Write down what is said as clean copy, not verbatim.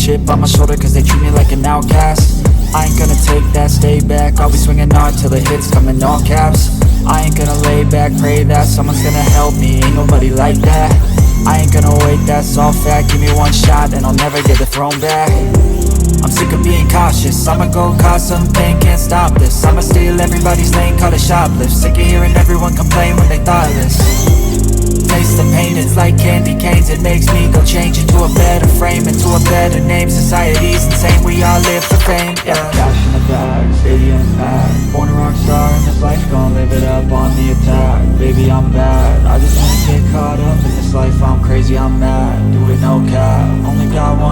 chip on my shoulder cause they treat me like an outcast. I ain't gonna take that, stay back, I'll be swinging hard till the hits come in all caps. I ain't gonna lay back, pray that someone's gonna help me, ain't nobody like that. I ain't gonna wait, that's all fact, give me one shot and I'll never get the throne back. I'm sick of being cautious, I'ma go cause something, can't stop this. I'ma steal everybody's lane, call it shoplift. Sick of hearing everyone complain when they thoughtless. Taste the pain, it's like candy canes. It makes me go change into a better frame, into a better name. Society's insane, we all live for fame, yeah. Cash in the bag, stadium packed. Born a rock star in this life, gon' live it up on the attack. Baby, I'm bad, I just wanna get caught up in this life. I'm crazy, I'm mad, do it no cap. Only got one